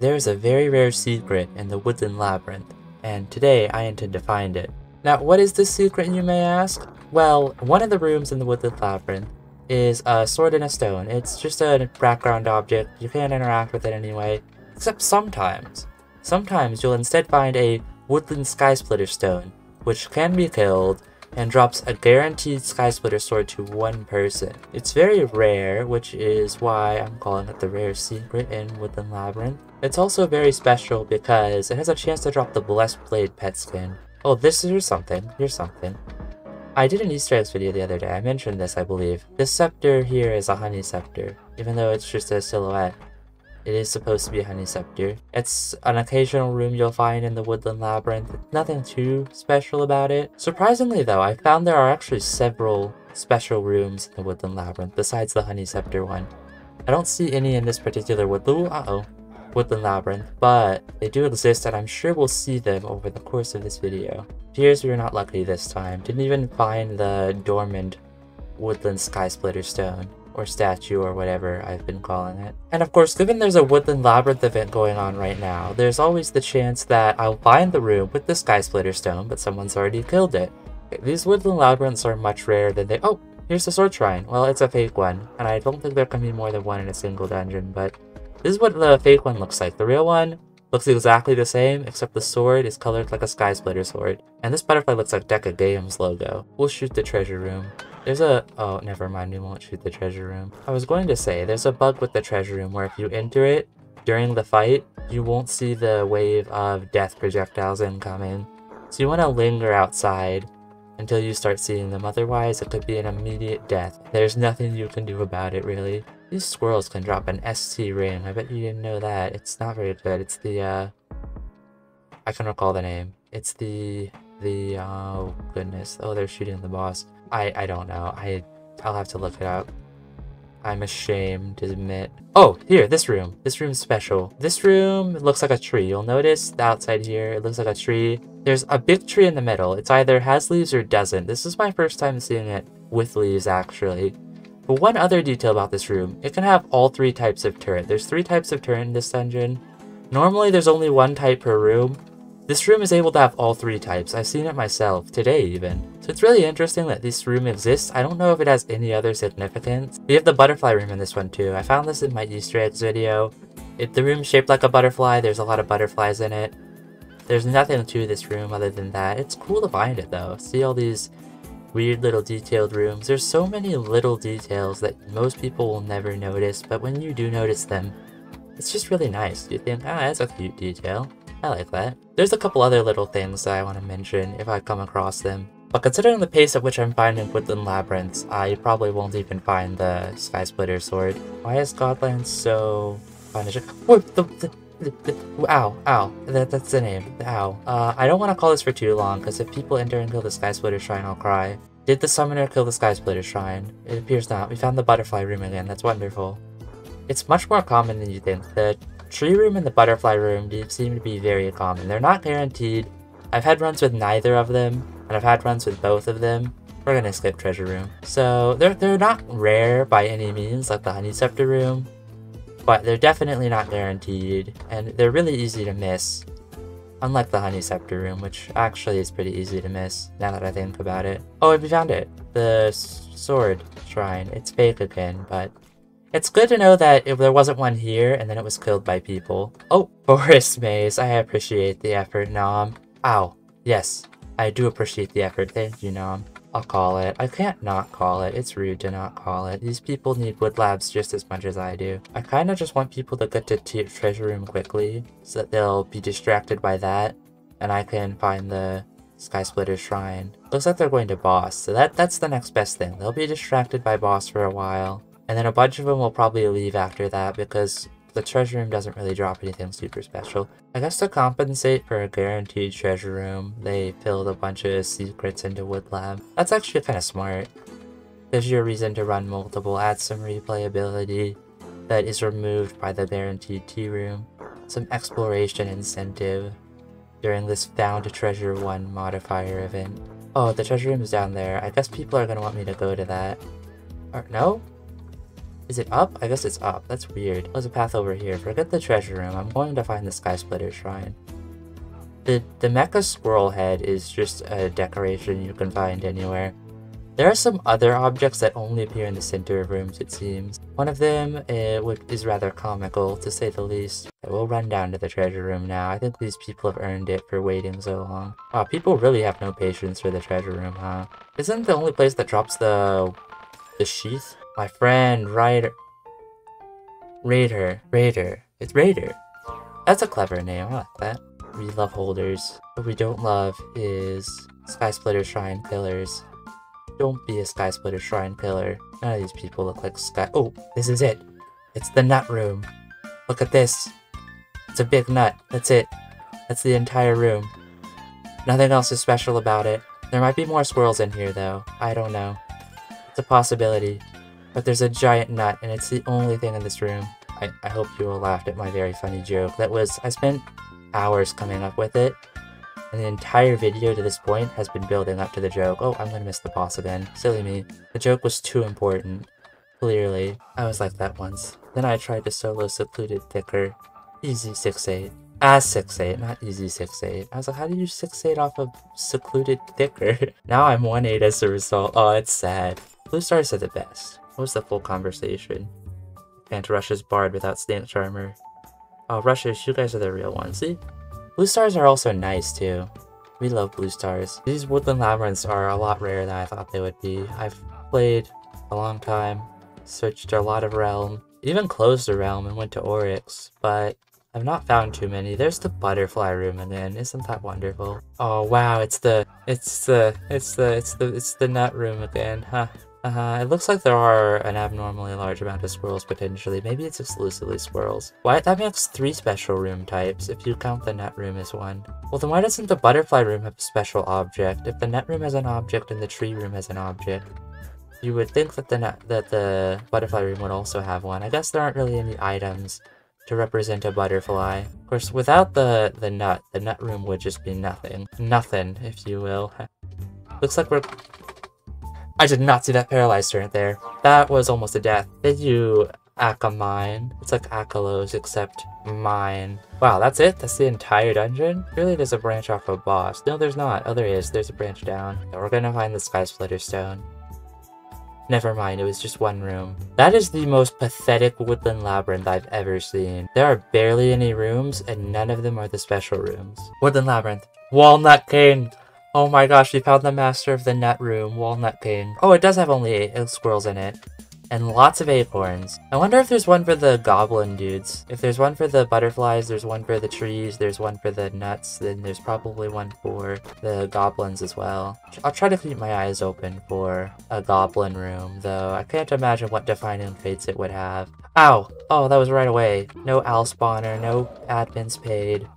There's a very rare secret in the Woodland Labyrinth, and today I intend to find it. Now, what is this secret, you may ask? Well, one of the rooms in the Woodland Labyrinth is a sword and a stone. It's just a background object. You can't interact with it anyway, except sometimes. Sometimes you'll instead find a Woodland Skysplitter Stone, which can be killed and drops a guaranteed Skysplitter Sword to one person. It's very rare, which is why I'm calling it the rare secret in Woodland Labyrinth. It's also very special because it has a chance to drop the Blessed Blade pet skin. Oh, here's something. I did an Easter eggs video the other day. I mentioned this, I believe. This scepter here is a honey scepter, even though it's just a silhouette. It is supposed to be a honey scepter. It's an occasional room you'll find in the Woodland Labyrinth. Nothing too special about it. Surprisingly though, I found there are actually several special rooms in the Woodland Labyrinth besides the honey scepter one. I don't see any in this particular Woodland Labyrinth, but they do exist and I'm sure we'll see them over the course of this video. Appears we were not lucky this time. Didn't even find the dormant Woodland Skysplitter Stone, or statue, or whatever I've been calling it. And of course, given there's a Woodland Labyrinth event going on right now, there's always the chance that I'll find the room with the Skysplitter Stone, but someone's already killed it. These Woodland Labyrinths are much rarer than they— oh! Here's the sword shrine. Well, it's a fake one, and I don't think there can be more than one in a single dungeon, but this is what the fake one looks like. The real one looks exactly the same, except the sword is colored like a Skysplitter sword. And this butterfly looks like Deca Games logo. We'll shoot the treasure room. There's a— oh, never mind, we won't shoot the treasure room. I was going to say, there's a bug with the treasure room where if you enter it during the fight, you won't see the wave of death projectiles incoming. So you want to linger outside until you start seeing them, otherwise it could be an immediate death. There's nothing you can do about it, really. These squirrels can drop an SC ring, I bet you didn't know that. It's not very good, it's the, I can recall the name. It's oh goodness, oh they're shooting the boss. I don't know. I'll have to look it up. I'm ashamed to admit. Oh, here, this room. This room's special. This room looks like a tree. You'll notice the outside here, it looks like a tree. There's a big tree in the middle. It's either has leaves or doesn't. This is my first time seeing it with leaves, actually. But one other detail about this room, it can have all three types of turret. There's three types of turret in this dungeon. Normally, there's only one type per room. This room is able to have all three types. I've seen it myself, today even. So it's really interesting that this room exists. I don't know if it has any other significance. We have the butterfly room in this one too. I found this in my Easter eggs video. The room's shaped like a butterfly. There's a lot of butterflies in it. There's nothing to this room other than that. It's cool to find it though. See all these weird little detailed rooms. There's so many little details that most people will never notice, but when you do notice them, it's just really nice. You think, ah, that's a cute detail. I like that. There's a couple other little things that I want to mention if I come across them. But considering the pace at which I'm finding Woodland Labyrinths, I probably won't even find the Skysplitter Sword. Why is Godland so punishing? What ow. That's the name. Ow. I don't want to call this for too long, because if people enter and kill the Skysplitter Shrine, I'll cry. Did the summoner kill the Skysplitter Shrine? It appears not. We found the butterfly room again. That's wonderful. It's much more common than you think. The tree room and the butterfly room seem to be very common. They're not guaranteed. I've had runs with neither of them, and I've had runs with both of them. We're gonna skip treasure room. So they're not rare by any means, like the honey scepter room, but they're definitely not guaranteed, and they're really easy to miss. Unlike the honey scepter room, which actually is pretty easy to miss, now that I think about it. Oh, we found it. The sword shrine. It's fake again, but it's good to know that if there wasn't one here, and then it was killed by people. Oh, forest maze. I appreciate the effort, Nom. Ow. Yes, I do appreciate the effort. Thank you, Nom. I'll call it. I can't not call it. It's rude to not call it. These people need wood labs just as much as I do. I kind of just want people to get to treasure room quickly, so that they'll be distracted by that, and I can find the Skysplitter Shrine. Looks like they're going to boss, so that's the next best thing. They'll be distracted by boss for a while. And then a bunch of them will probably leave after that because the treasure room doesn't really drop anything super special. I guess to compensate for a guaranteed treasure room, they filled a bunch of secrets into Wood Lab. That's actually kind of smart. Gives you a reason to run multiple, adds some replayability that is removed by the guaranteed tea room. Some exploration incentive during this Found Treasure 1 modifier event. Oh, the treasure room is down there. I guess people are going to want me to go to that. Or no? Is it up? I guess it's up. That's weird. There's a path over here. Forget the treasure room. I'm going to find the Skysplitter Shrine. The mecha squirrel head is just a decoration you can find anywhere. There are some other objects that only appear in the center of rooms, it seems. One of them is rather comical, to say the least. We'll run down to the treasure room now. I think these people have earned it for waiting so long. Wow, people really have no patience for the treasure room, huh? Isn't the only place that drops the sheath? My friend, Raider. It's Raider. That's a clever name, I like that. We love holders. What we don't love is Skysplitter Shrine pillars. Don't be a Skysplitter Shrine pillar. None of these people look like Oh, this is it. It's the nut room. Look at this. It's a big nut. That's it. That's the entire room. Nothing else is special about it. There might be more squirrels in here, though. I don't know. It's a possibility. But there's a giant nut, and it's the only thing in this room. I hope you all laughed at my very funny joke. I spent hours coming up with it. And the entire video to this point has been building up to the joke. Oh, I'm gonna miss the boss again. Silly me. The joke was too important. Clearly. I was like that once. Then I tried to solo Secluded Thicker. Easy 6-8. 6-8, not easy 6-8. I was like, how do you 6-8 off of Secluded Thicker? Now I'm 1-8 as a result. Oh, it's sad. Blue stars are the best. What was the full conversation? Can't rush his bard without Snake Charmer. Oh, Rushes, you guys are the real ones. See? Blue stars are also nice, too. We love blue stars. These Woodland Labyrinths are a lot rarer than I thought they would be. I've played a long time, searched a lot of Realm, even closed a Realm and went to Oryx, but I've not found too many. There's the butterfly room again. Isn't that wonderful? Oh wow, it's the nut room again, huh? It looks like there are an abnormally large amount of squirrels potentially. Maybe it's exclusively squirrels. Why? That makes 3 special room types, if you count the nut room as one. Well, then why doesn't the butterfly room have a special object? If the nut room has an object and the tree room has an object, you would think that the butterfly room would also have one. I guess there aren't really any items to represent a butterfly. Of course, without the nut room would just be nothing. Nothing, if you will. Looks like we're... I did not see that paralyzed turret there. That was almost a death. Did you Akamine? It's like Akalos, except mine. Wow, that's it? That's the entire dungeon? Really, there's a branch off a boss. No, there's not. Oh, there is. There's a branch down. We're gonna find the Skysplitter Stone. Never mind, it was just one room. That is the most pathetic Woodland Labyrinth I've ever seen. There are barely any rooms, and none of them are the special rooms. Woodland Labyrinth. Walnut King! Oh my gosh, we found the master of the nut room, Walnut King. Oh, it does have only 8 squirrels in it. And lots of acorns. I wonder if there's one for the goblin dudes. If there's one for the butterflies, there's one for the trees, there's one for the nuts, then there's probably one for the goblins as well. I'll try to keep my eyes open for a goblin room, though I can't imagine what defining fates it would have. Ow! Oh, that was right away. No owl spawner, no admins paid.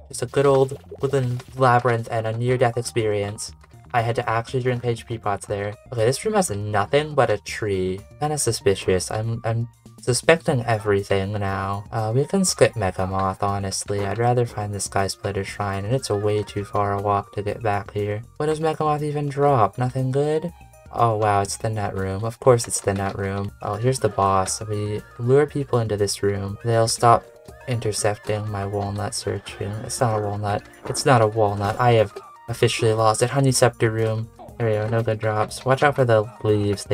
Just a good old Woodland Labyrinth and a near-death experience. I had to actually drink HP pots there. Okay, this room has nothing but a tree. Kinda suspicious. I'm suspecting everything now. We can skip Megamoth, honestly. I'd rather find the Skysplitter Shrine, and it's a way too far a walk to get back here. What does Megamoth even drop? Nothing good? Oh wow, it's the nut room. Of course it's the nut room. Oh, here's the boss. We lure people into this room. They'll stop intercepting my walnut searching. It's not a walnut. It's not a walnut. I have officially lost it. Honeyceptor room. There we go, no good drops. Watch out for the leaves.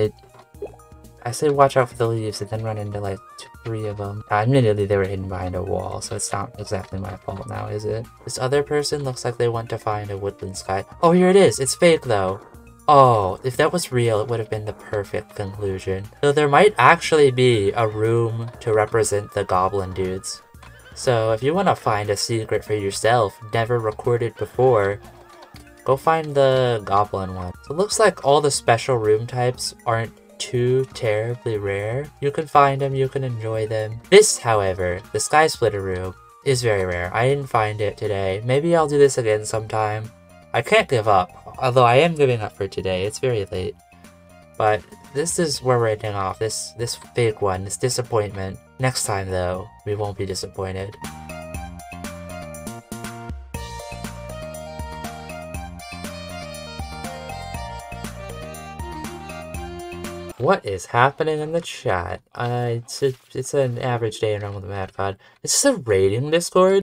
I say watch out for the leaves and then run into like 3 of them. Admittedly, they were hidden behind a wall, so it's not exactly my fault now, is it? This other person looks like they want to find a woodland sky. Oh, here it is. It's fake though. Oh, if that was real, it would have been the perfect conclusion. So there might actually be a room to represent the goblin dudes. So if you want to find a secret for yourself, never recorded before, go find the goblin one. So it looks like all the special room types aren't too terribly rare. You can find them, you can enjoy them. This, however, the Skysplitter room, is very rare. I didn't find it today. Maybe I'll do this again sometime. I can't give up, although I am giving up for today. It's very late. But this is where we're ending off, this fake one, this disappointment. Next time, though, we won't be disappointed. What is happening in the chat? It's an average day in Realm of the Mad God. Is this a raiding Discord?